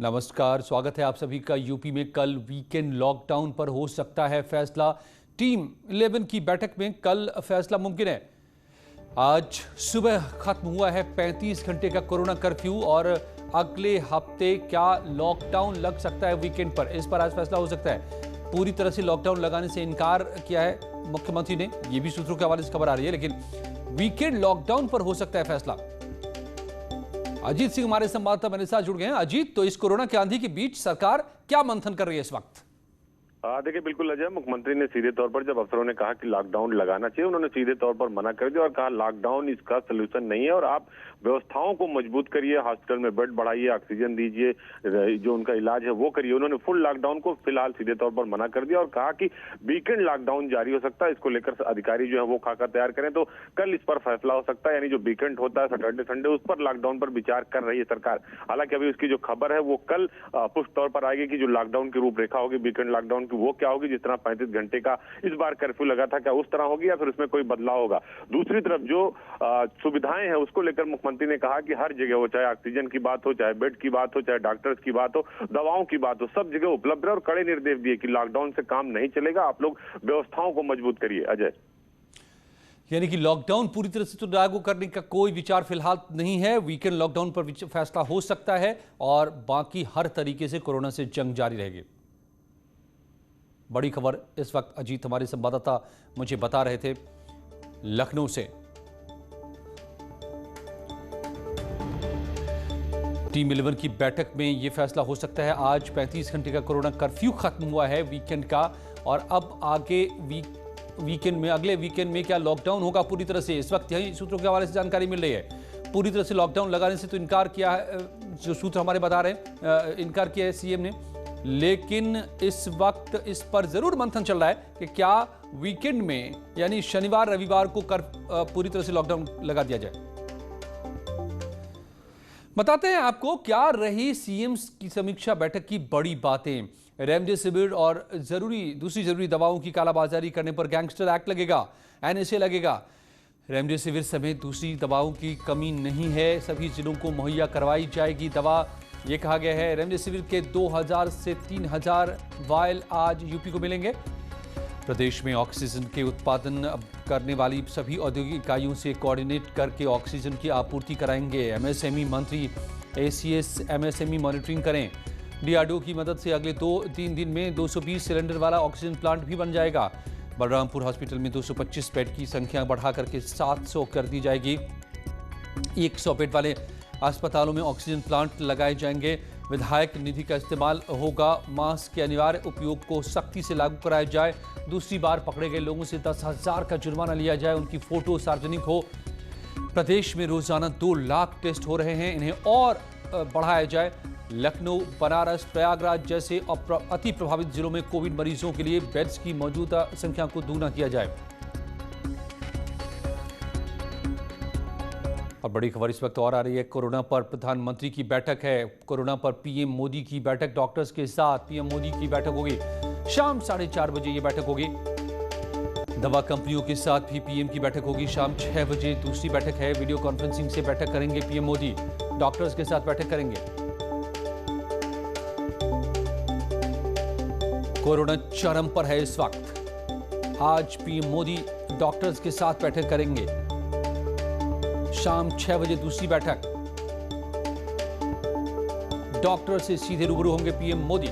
नमस्कार, स्वागत है आप सभी का। यूपी में कल वीकेंड लॉकडाउन पर हो सकता है फैसला। टीम 11 की बैठक में कल फैसला मुमकिन है। आज सुबह खत्म हुआ है 35 घंटे का कोरोना कर्फ्यू और अगले हफ्ते क्या लॉकडाउन लग सकता है वीकेंड पर, इस पर आज फैसला हो सकता है। पूरी तरह से लॉकडाउन लगाने से इनकार किया है मुख्यमंत्री ने, यह भी सूत्रों के हवाले से खबर आ रही है, लेकिन वीकेंड लॉकडाउन पर हो सकता है फैसला। अजीत सिंह हमारे संवाददाता मेरे साथ जुड़ गए हैं। अजीत, तो इस कोरोना के आंधी के बीच सरकार क्या मंथन कर रही है इस वक्त? देखिए, बिल्कुल अजय, मुख्यमंत्री ने सीधे तौर पर जब अफसरों ने कहा कि लॉकडाउन लगाना चाहिए, उन्होंने सीधे तौर पर मना कर दिया और कहा लॉकडाउन इसका सलूशन नहीं है और आप व्यवस्थाओं को मजबूत करिए, हॉस्पिटल में बेड बढ़ाइए, ऑक्सीजन दीजिए, जो उनका इलाज है वो करिए। उन्होंने फुल लॉकडाउन को फिलहाल सीधे तौर पर मना कर दिया और कहा कि वीकेंड लॉकडाउन जारी हो सकता है। इसको लेकर अधिकारी जो है वो खाका तैयार करें तो कल इस पर फैसला हो सकता है। यानी जो वीकेंड होता है सैटरडे संडे, उस पर लॉकडाउन पर विचार कर रही है सरकार। हालांकि अभी उसकी जो खबर है वो कल पुष्ट तौर पर आएगी कि जो लॉकडाउन की रूपरेखा होगी वीकेंड लॉकडाउन की वो क्या होगी। जिस तरह 35 घंटे का इस बार कर्फ्यू लगा था, क्या उस तरह होगी या फिर उसमें कोई बदलाव होगा। दूसरी तरफ जो सुविधाएं हैं उसको लेकर मुख्यमंत्री ने कहा कि हर जगह हो, चाहे ऑक्सीजन की बात हो, चाहे बेड की बात हो, चाहे डॉक्टर्स की बात हो, दवाओं की बात हो, सब जगह उपलब्ध है और कड़े निर्देश दिए कि लॉकडाउन से काम नहीं चलेगा, आप लोग व्यवस्थाओं को मजबूत करिए। अजय, यानी कि लॉकडाउन पूरी तरह से तो लागू करने का कोई विचार फिलहाल नहीं है। वीकेंड लॉकडाउन पर फैसला हो सकता है और बाकी हर तरीके से कोरोना से जंग जारी रहेगी। बड़ी खबर इस वक्त अजीत हमारे संवाददाता मुझे बता रहे थे लखनऊ से। टीम 11 की बैठक में यह फैसला हो सकता है। आज 35 घंटे का कोरोना कर्फ्यू खत्म हुआ है वीकेंड का और अब आगे वीकेंड में, अगले वीकेंड में क्या लॉकडाउन होगा पूरी तरह से, इस वक्त यही सूत्रों के हवाले से जानकारी मिल रही है। पूरी तरह से लॉकडाउन लगाने से तो इनकार किया है, जो सूत्र हमारे बता रहे हैं, इनकार किया है सीएम ने। लेकिन इस वक्त इस पर जरूर मंथन चल रहा है कि क्या वीकेंड में यानी शनिवार रविवार को पूरी तरह से लॉकडाउन लगा दिया जाए। बताते हैं आपको क्या रही सीएम की समीक्षा बैठक की बड़ी बातें। रेमडेसिविर और दूसरी जरूरी दवाओं की कालाबाजारी करने पर गैंगस्टर एक्ट लगेगा, एनएसए लगेगा। रेमडेसिविर समेत दूसरी दवाओं की कमी नहीं है, सभी जिलों को मुहैया करवाई जाएगी दवा, ये कहा गया है। रेमडेसिविर के 2000 से 3000 वायल आज यूपी को मिलेंगे। प्रदेश में ऑक्सीजन के उत्पादन करने वाली सभी औद्योगिक इकाइयों से कोऑर्डिनेट करके ऑक्सीजन की आपूर्ति कराएंगे। एमएसएमई मंत्री एसीएस एमएसएमई मॉनिटरिंग करें। डीआरडीओ की मदद से अगले 2-3 दिन में 220 सिलेंडर वाला ऑक्सीजन प्लांट भी बन जाएगा। बलरामपुर हॉस्पिटल में 225 बेड की संख्या बढ़ा करके 700 कर दी जाएगी। 100 बेड वाले अस्पतालों में ऑक्सीजन प्लांट लगाए जाएंगे। विधायक निधि का इस्तेमाल होगा। मास्क के अनिवार्य उपयोग को सख्ती से लागू कराया जाए। दूसरी बार पकड़े गए लोगों से 10,000 का जुर्माना लिया जाए, उनकी फोटो सार्वजनिक हो। प्रदेश में रोजाना 2 लाख टेस्ट हो रहे हैं, इन्हें और बढ़ाया जाए। लखनऊ, बनारस, प्रयागराज जैसे अति प्रभावित जिलों में कोविड मरीजों के लिए बेड्स की मौजूदा संख्या को दोगुना किया जाए। और बड़ी खबर इस वक्त और आ रही है, कोरोना पर प्रधानमंत्री की बैठक है। कोरोना पर पीएम मोदी की बैठक, डॉक्टर्स के साथ पीएम मोदी की बैठक होगी। शाम 4:30 बजे ये बैठक होगी। दवा कंपनियों के साथ भी पीएम की बैठक होगी। शाम 6 बजे दूसरी बैठक है। वीडियो कॉन्फ्रेंसिंग से बैठक करेंगे पीएम मोदी, डॉक्टर्स के साथ बैठक करेंगे। कोरोना चरम पर है इस वक्त। आज पीएम मोदी डॉक्टर्स के साथ बैठक करेंगे। शाम 6 बजे दूसरी बैठक, डॉक्टर से सीधे रूबरू होंगे पीएम मोदी।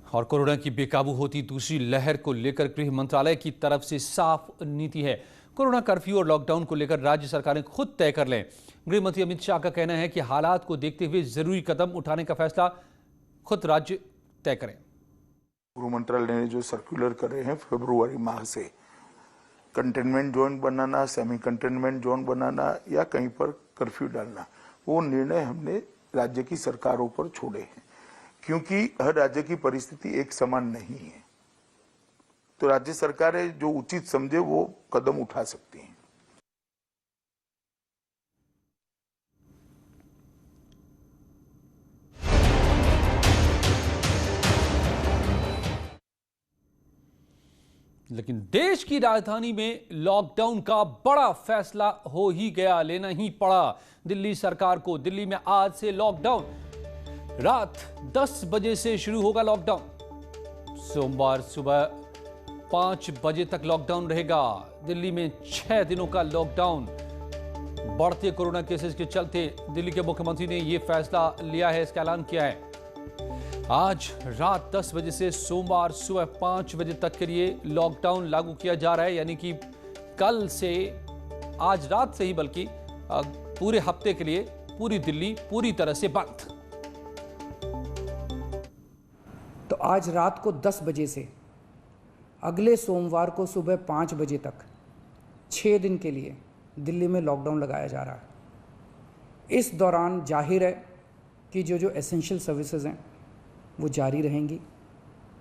और कोरोना की बेकाबू होती दूसरी लहर को लेकर गृह मंत्रालय की तरफ से साफ नीति है। कोरोना कर्फ्यू और लॉकडाउन को लेकर राज्य सरकारें खुद तय कर लें। गृह मंत्री अमित शाह का कहना है कि हालात को देखते हुए जरूरी कदम उठाने का फैसला खुद राज्य तय करें। गृह मंत्रालय ने जो सर्कुलर कर रहे हैं फरवरी माह से, कंटेनमेंट जोन बनाना, सेमी कंटेनमेंट जोन बनाना या कहीं पर कर्फ्यू डालना, वो निर्णय हमने राज्य की सरकारों पर छोड़े हैं, क्योंकि हर राज्य की परिस्थिति एक समान नहीं है। तो राज्य सरकारें जो उचित समझे वो कदम उठा सकती हैं। लेकिन देश की राजधानी में लॉकडाउन का बड़ा फैसला हो ही गया, लेना ही पड़ा दिल्ली सरकार को। दिल्ली में आज से लॉकडाउन, रात 10 बजे से शुरू होगा लॉकडाउन। सोमवार सुबह 5 बजे तक लॉकडाउन रहेगा। दिल्ली में 6 दिनों का लॉकडाउन। बढ़ते कोरोना केसेस के चलते दिल्ली के मुख्यमंत्री ने यह फैसला लिया है, इसका ऐलान किया है। आज रात 10 बजे से सोमवार सुबह 5 बजे तक के लिए लॉकडाउन लागू किया जा रहा है, यानी कि कल से, आज रात से ही बल्कि पूरे हफ्ते के लिए पूरी दिल्ली पूरी तरह से बंद। तो आज रात को 10 बजे से अगले सोमवार को सुबह 5 बजे तक 6 दिन के लिए दिल्ली में लॉकडाउन लगाया जा रहा है। इस दौरान जाहिर है कि जो एसेंशियल सर्विसेज हैं वो जारी रहेंगी,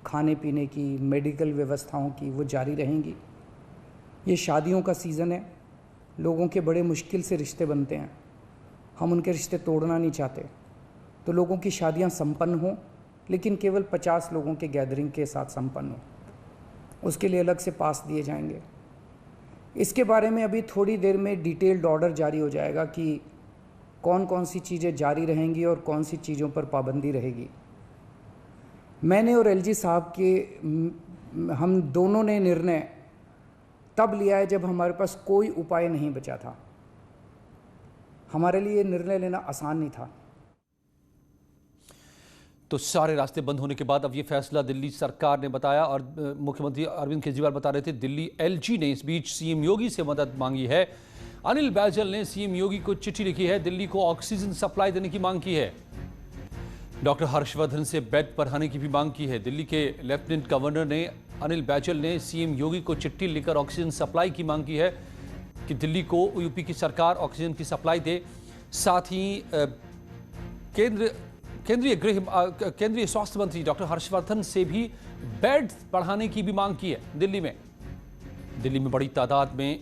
खाने पीने की, मेडिकल व्यवस्थाओं की वो जारी रहेंगी। ये शादियों का सीज़न है, लोगों के बड़े मुश्किल से रिश्ते बनते हैं, हम उनके रिश्ते तोड़ना नहीं चाहते, तो लोगों की शादियां संपन्न हों, लेकिन केवल 50 लोगों के गैदरिंग के साथ संपन्न हो। उसके लिए अलग से पास दिए जाएंगे। इसके बारे में अभी थोड़ी देर में डिटेल्ड ऑर्डर जारी हो जाएगा कि कौन कौन सी चीज़ें जारी रहेंगी और कौन सी चीज़ों पर पाबंदी रहेगी। मैंने और एलजी साहब के हम दोनों ने निर्णय तब लिया है जब हमारे पास कोई उपाय नहीं बचा था। हमारे लिए निर्णय लेना आसान नहीं था। तो सारे रास्ते बंद होने के बाद अब ये फैसला दिल्ली सरकार ने बताया, और मुख्यमंत्री अरविंद केजरीवाल बता रहे थे दिल्ली एलजी ने इस बीच सीएम योगी से मदद मांगी है। अनिल बैजल ने सीएम योगी को चिट्ठी लिखी है, दिल्ली को ऑक्सीजन सप्लाई देने की मांग की है। डॉक्टर हर्षवर्धन से बेड बढ़ाने की भी मांग की है। दिल्ली के लेफ्टिनेंट गवर्नर ने अनिल बैजल ने सीएम योगी को चिट्ठी लिखकर ऑक्सीजन सप्लाई की मांग की है कि दिल्ली को यूपी की सरकार ऑक्सीजन की सप्लाई दे। साथ ही केंद्रीय स्वास्थ्य मंत्री डॉक्टर हर्षवर्धन से भी बेड बढ़ाने की भी मांग की है। दिल्ली में बड़ी तादाद में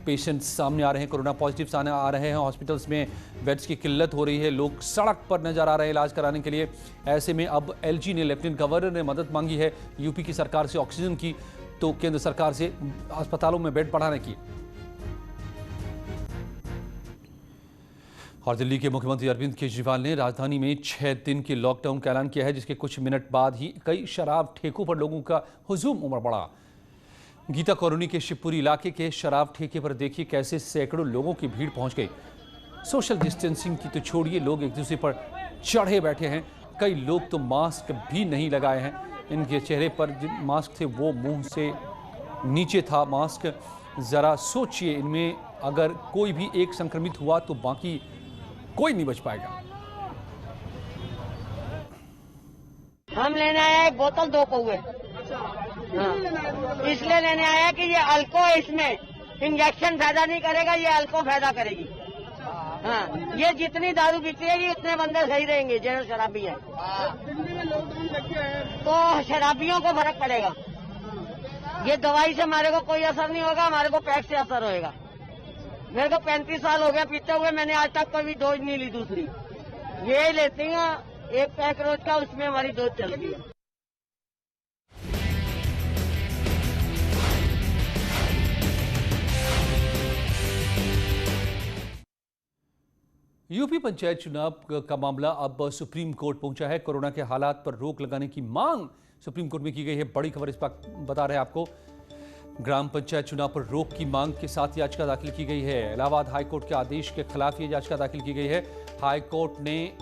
पेशेंट्स सामने आ रहे हैं, कोरोना पॉजिटिव सामने आ रहे हैं, हॉस्पिटल्स में बेड्स की किल्लत हो रही है, लोग सड़क पर नजर आ रहे हैं इलाज कराने के लिए। ऐसे में अब एलजी ने, लेफ्टिनेंट गवर्नर ने मदद मांगी है यूपी की सरकार से ऑक्सीजन की, तो केंद्र सरकार से अस्पतालों में बेड बढ़ाने की। और दिल्ली के मुख्यमंत्री अरविंद केजरीवाल ने राजधानी में 6 दिन के लॉकडाउन का ऐलान किया है, जिसके कुछ मिनट बाद ही कई शराब ठेकों पर लोगों का हुजूम उमड़ पड़ा। गीता कॉलोनी के शिवपुरी इलाके के शराब ठेके पर देखिए कैसे सैकड़ों लोगों की भीड़ पहुंच गई। सोशल डिस्टेंसिंग की तो छोड़िए, लोग एक दूसरे पर चढ़े बैठे हैं। कई लोग तो मास्क भी नहीं लगाए हैं, इनके चेहरे पर जो मास्क थे वो मुंह से नीचे था मास्क। जरा सोचिए, इनमें अगर कोई भी एक संक्रमित हुआ तो बाकी कोई नहीं बच पाएगा। हम लेने आए एक बोतल 2 कौए, इसलिए लेने आया कि ये अल्को, इसमें इंजेक्शन फायदा नहीं करेगा, ये अल्को फायदा करेगी। हाँ, ये जितनी दारू बिकेगी उतने बंदे सही रहेंगे जो शराबी है। तो शराबियों को फर्क पड़ेगा। ये दवाई से हमारे को कोई असर नहीं होगा, हमारे को पैक से असर होएगा। मेरे को 35 साल हो गया पीते हुए, मैंने आज तक कोई डोज नहीं ली दूसरी। ये लेती हूँ एक पैक रोज का, उसमें हमारी डोज चल रही है। यूपी पंचायत चुनाव का मामला अब सुप्रीम कोर्ट पहुंचा है। कोरोना के हालात पर रोक लगाने की मांग सुप्रीम कोर्ट में की गई है। बड़ी खबर इस वक्त बता रहे हैं आपको। ग्राम पंचायत चुनाव पर रोक की मांग के साथ याचिका दाखिल की गई है। इलाहाबाद हाईकोर्ट के आदेश के खिलाफ ये याचिका दाखिल की गई है। हाईकोर्ट ने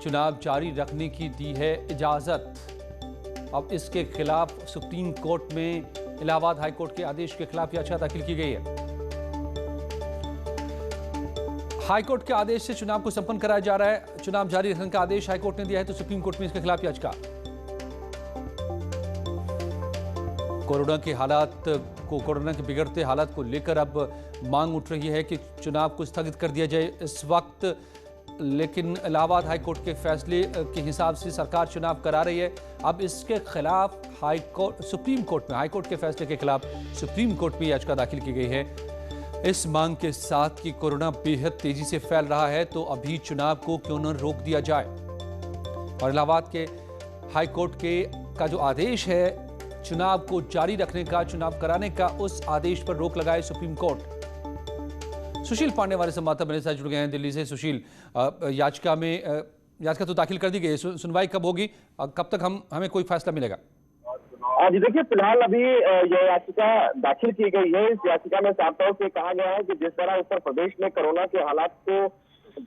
चुनाव जारी रखने की दी है इजाजत। अब इसके खिलाफ सुप्रीम कोर्ट में इलाहाबाद हाईकोर्ट के आदेश के खिलाफ याचिका दाखिल की गई है। हाईकोर्ट के आदेश से चुनाव को संपन्न कराया जा रहा है। चुनाव जारी रखने का आदेश हाईकोर्ट ने दिया है, तो सुप्रीम कोर्ट में इसके खिलाफ याचिका। कोरोना के बिगड़ते हालात को लेकर अब मांग उठ रही है कि चुनाव को स्थगित कर दिया जाए इस वक्त। लेकिन इलाहाबाद हाईकोर्ट के फैसले के हिसाब से सरकार चुनाव करा रही है। अब इसके खिलाफ सुप्रीम कोर्ट में, हाईकोर्ट के फैसले के खिलाफ सुप्रीम कोर्ट में याचिका दाखिल की गई है। इस मांग के साथ कि कोरोना बेहद तेजी से फैल रहा है, तो अभी चुनाव को क्यों न रोक दिया जाए। और इलाहाबाद के हाईकोर्ट का जो आदेश है चुनाव को जारी रखने का, चुनाव कराने का उस आदेश पर रोक लगाए सुप्रीम कोर्ट। सुशील पांडे हमारे संवाददाता मेरे साथ जुड़ गए हैं दिल्ली से। सुशील, याचिका तो दाखिल कर दी गई है, सुनवाई कब होगी, कब तक हमें कोई फैसला मिलेगा? जी देखिए, फिलहाल अभी यह याचिका दाखिल की गई है। इस याचिका में साफ तौर से कहा गया है कि जिस तरह उत्तर प्रदेश में कोरोना के हालात को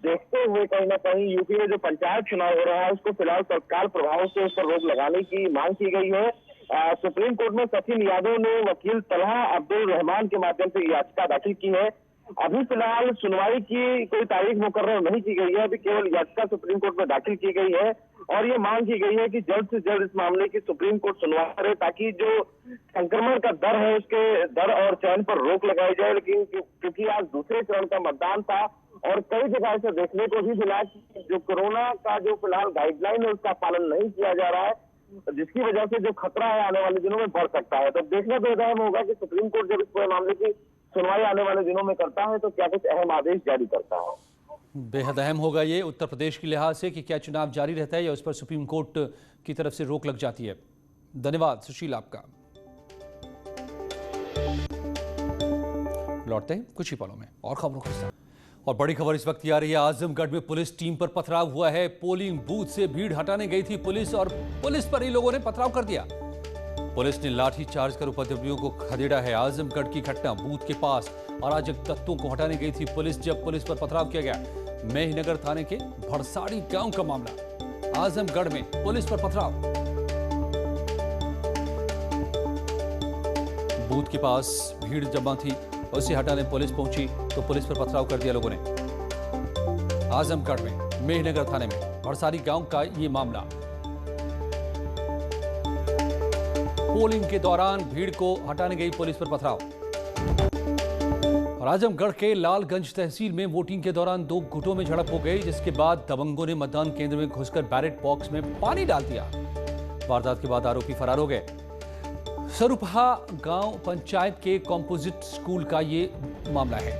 देखते हुए कहीं ना कहीं यूपी में जो पंचायत चुनाव हो रहा है उसको फिलहाल तत्काल प्रभाव से उस पर रोक लगाने की मांग की गई है। सुप्रीम कोर्ट में सचिन यादव ने वकील तलहा अब्दुल रहमान के माध्यम से याचिका दाखिल की है। अभी फिलहाल सुनवाई की कोई तारीख मुकर्रर नहीं की गई है। अभी केवल याचिका सुप्रीम कोर्ट में दाखिल की गई है और ये मांग की गई है कि जल्द से जल्द इस मामले की सुप्रीम कोर्ट सुनवाई करे, ताकि जो संक्रमण का दर है उसके दर और चयन पर रोक लगाई जाए। लेकिन क्योंकि आज दूसरे चरण का मतदान था और कई जगह से देखने को भी मिला कि जो कोरोना का जो फिलहाल गाइडलाइन है उसका पालन नहीं किया जा रहा है, जिसकी वजह से जो खतरा है आने वाले दिनों में बढ़ सकता है। तो देखना तो अहम होगा कि सुप्रीम कोर्ट जब इस पूरे मामले की सुनवाई आने वाले दिनों में करता है तो क्या कुछ अहम आदेश जारी करता है। बेहद अहम होगा ये उत्तर प्रदेश के लिहाज से कि क्या चुनाव जारी रहता है या उस पर सुप्रीम कोर्ट की तरफ से रोक लग जाती है। धन्यवाद सुशील आपका। लौटते हैं कुछ ही पलों में और खबरों के साथ। और बड़ी खबर इस वक्त आ रही है, आजमगढ़ में पुलिस टीम पर पथराव हुआ है। पोलिंग बूथ से भीड़ हटाने गई थी पुलिस और पुलिस पर ही लोगों ने पथराव कर दिया। पुलिस ने लाठी चार्ज कर उपद्रवियों को खदेड़ा है। आजमगढ़ की घटना, बूथ के पास अराजक तत्वों को हटाने गई थी पुलिस जब पुलिस पर पथराव किया गया। मेहनगर थाने के भड़साड़ी गांव का मामला, आजमगढ़ में पुलिस पर पथराव। बूथ के पास भीड़ जमा थी, उसे हटाने पुलिस पहुंची तो पुलिस पर पथराव कर दिया लोगों ने। आजमगढ़ में मेहनगर थाने में भड़साड़ी गांव का ये मामला। पोलिंग के दौरान भीड़ को हटाने गई पुलिस पर पथराव। और आजमगढ़ के लालगंज तहसील में वोटिंग के दौरान दो गुटों में झड़प हो गई, जिसके बाद दबंगों ने मतदान केंद्र में घुसकर बैलेट बॉक्स में पानी डाल दिया। वारदात के बाद आरोपी फरार हो गए। सरुपहा गांव पंचायत के कॉम्पोजिट स्कूल का ये मामला है।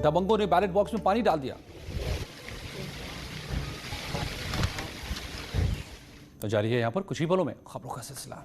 दबंगों ने बैलेट बॉक्स में पानी डाल दिया। तो जारी है यहां पर कुछ ही पलों में खबरों का सिलसिला।